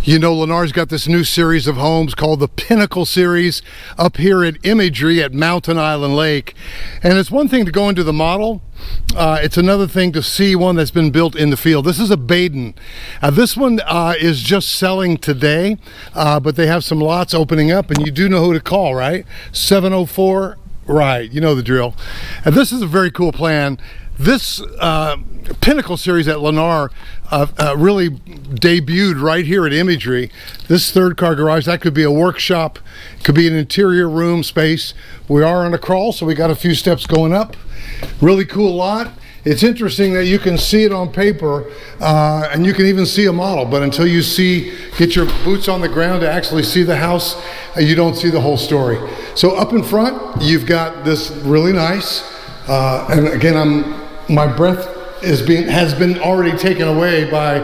You know, Lennar's got this new series of homes called the Pinnacle Series up here at Imagery at Mountain Island Lake. And it's one thing to go into the model. It's another thing to see one that's been built in the field. This is a BADIN. This one is just selling today, but they have some lots opening up, and you do know who to call, right? 704, right, you know the drill. And this is a very cool plan. This Pinnacle Series at Lennar really debuted right here at Imagery. This third car garage, that could be a workshop, could be an interior room space. We are on a crawl, so we got a few steps going up. Really cool lot. It's interesting that you can see it on paper and you can even see a model, but until you get your boots on the ground to actually see the house, you don't see the whole story. So up in front, you've got this really nice, and again, my breath has been already taken away by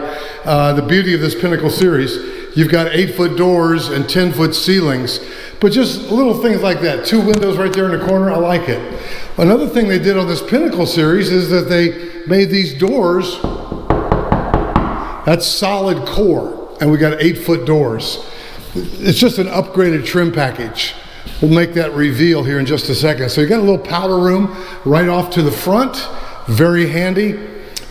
the beauty of this Pinnacle Series. You've got 8-foot doors and 10-foot ceilings, but just little things like that. 2 windows right there in the corner, I like it. Another thing they did on this Pinnacle Series is that they made these doors, that's solid core, and we got 8-foot doors. It's just an upgraded trim package. We'll make that reveal here in just a second. So you got a little powder room right off to the front, very handy.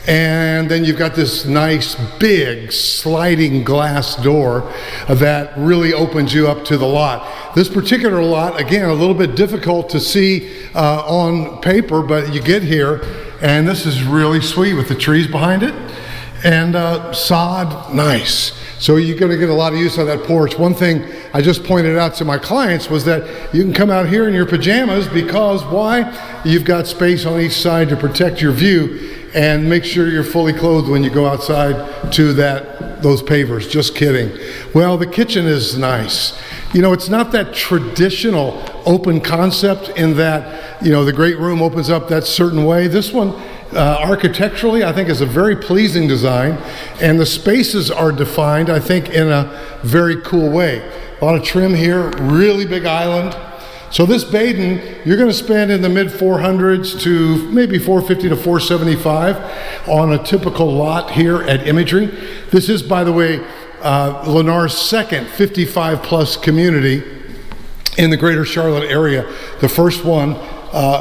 And then you've got this nice big sliding glass door that really opens you up to the lot. This particular lot, again, a little bit difficult to see on paper, but you get here and this is really sweet with the trees behind it and sod, nice. So you're going to get a lot of use on that porch. One thing I just pointed out to my clients was that you can come out here in your pajamas because why? You've got space on each side to protect your view and make sure you're fully clothed when you go outside to those pavers. Just kidding. Well, the kitchen is nice. You know, it's not that traditional open concept in that, you know, the great room opens up that certain way. This one, architecturally, I think is a very pleasing design, and the spaces are defined, I think, in a very cool way. A lot of trim here, really big island. So this BADIN, you're going to spend in the mid 400s to maybe 450 to 475 on a typical lot here at Imagery. This is, by the way, Lennar's second 55 plus community in the greater Charlotte area. The first one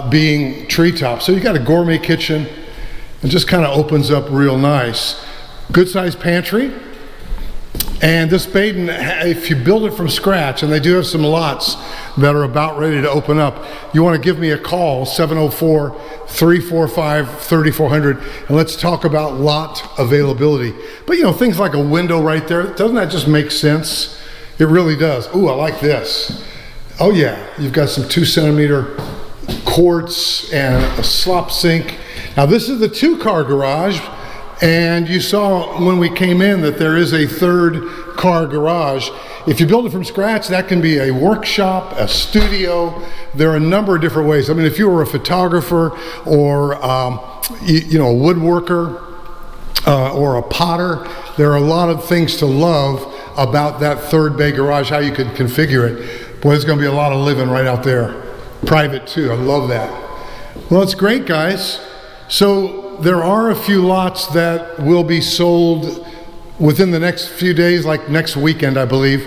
being Treetop. So you got a gourmet kitchen and just kind of opens up real nice. Good sized pantry. And this BADIN, if you build it from scratch, and they do have some lots that are about ready to open up, you want to give me a call, 704-345-3400, and let's talk about lot availability. But you know, things like a window right there, doesn't that just make sense? It really does. Ooh, I like this. Oh yeah, you've got some 2-centimeter quartz and a slop sink. Now this is the 2-car garage. And you saw when we came in that there is a 3rd car garage. If you build it from scratch, that can be a workshop, a studio. There are a number of different ways. I mean, if you were a photographer or you know, a woodworker or a potter, there are a lot of things to love about that 3rd bay garage, how you could configure it. Boy, there's going to be a lot of living right out there. Private too, I love that. Well, it's great, guys. So there are a few lots that will be sold within the next few days, like next weekend, I believe.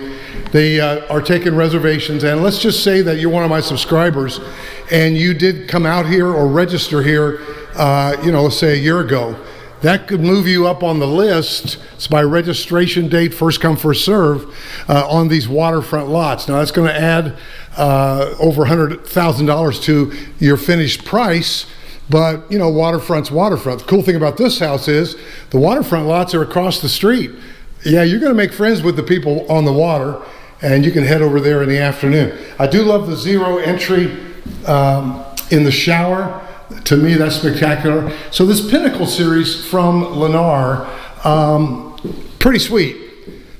They are taking reservations, and let's just say that you're one of my subscribers and you did come out here or register here, you know, let's say a year ago. That could move you up on the list. It's by registration date, first come, first serve, on these waterfront lots. Now that's going to add over $100,000 to your finished price. But, you know, waterfront's waterfront. The cool thing about this house is the waterfront lots are across the street. Yeah, you're going to make friends with the people on the water, and you can head over there in the afternoon. I do love the 0 entry in the shower. To me, that's spectacular. So this Pinnacle Series from Lennar, pretty sweet.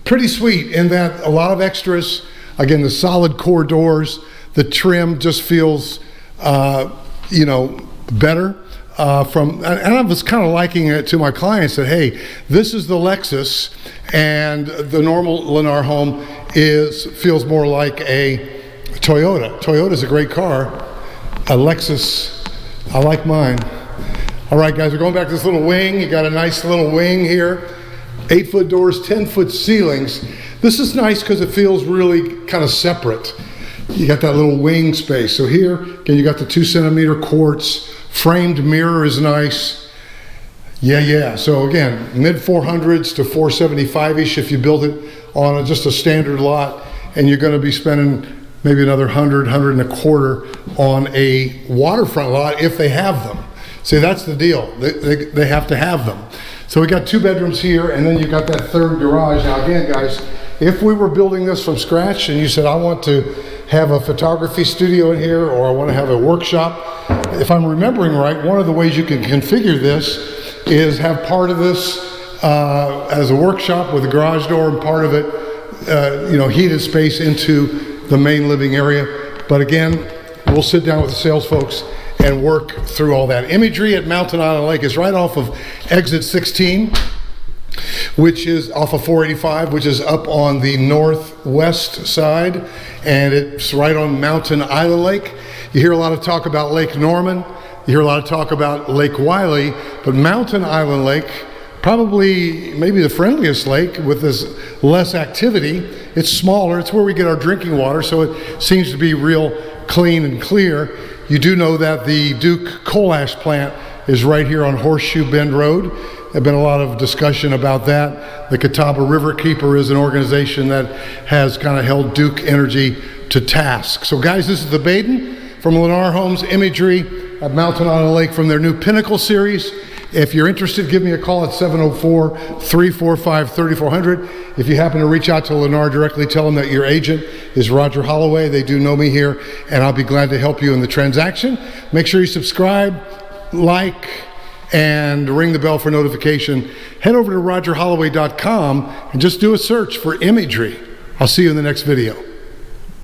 Pretty sweet in that a lot of extras. Again, the solid core doors, the trim just feels, you know, better and I was kind of liking it to my clients that, hey, this is the Lexus, and the normal Lennar home feels more like a Toyota. Toyota's a great car. A Lexus, I like mine. All right, guys, we're going back to this little wing. You got a nice little wing here. 8-foot doors, 10-foot ceilings. This is nice because it feels really kind of separate. You got that little wing space. So here, again, you got the 2-centimeter quartz. Framed mirror is nice. Yeah. So again, mid 400s to 475-ish if you build it on just a standard lot, and you're going to be spending maybe another 100, 125 on a waterfront lot if they have them. See, that's the deal. They have to have them. So we got 2 bedrooms here, and then you got that 3rd garage. Now again, guys, if we were building this from scratch and you said, I want to have a photography studio in here, or I want to have a workshop, if I'm remembering right, one of the ways you can configure this is have part of this as a workshop with a garage door, and part of it, heated space into the main living area. But again, we'll sit down with the sales folks and work through all that. Imagery at Mountain Island Lake is right off of exit 16, which is off of 485, which is up on the northwest side, and it's right on Mountain Island Lake. You hear a lot of talk about Lake Norman, you hear a lot of talk about Lake Wiley, but Mountain Island Lake, probably maybe the friendliest lake with this less activity. It's smaller, it's where we get our drinking water, so it seems to be real clean and clear. You do know that the Duke coal ash plant is right here on Horseshoe Bend Road. There's been a lot of discussion about that. The Catawba River Keeper is an organization that has kind of held Duke Energy to task. So guys, this is the BADIN from Lennar Homes Imagery at Mountain Island Lake from their new Pinnacle series. If you're interested, give me a call at 704-345-3400. If you happen to reach out to Lennar directly, tell them that your agent is Roger Holloway. They do know me here, and I'll be glad to help you in the transaction. Make sure you subscribe, like, and ring the bell for notification. Head over to rogerholloway.com and just do a search for Imagery. I'll see you in the next video.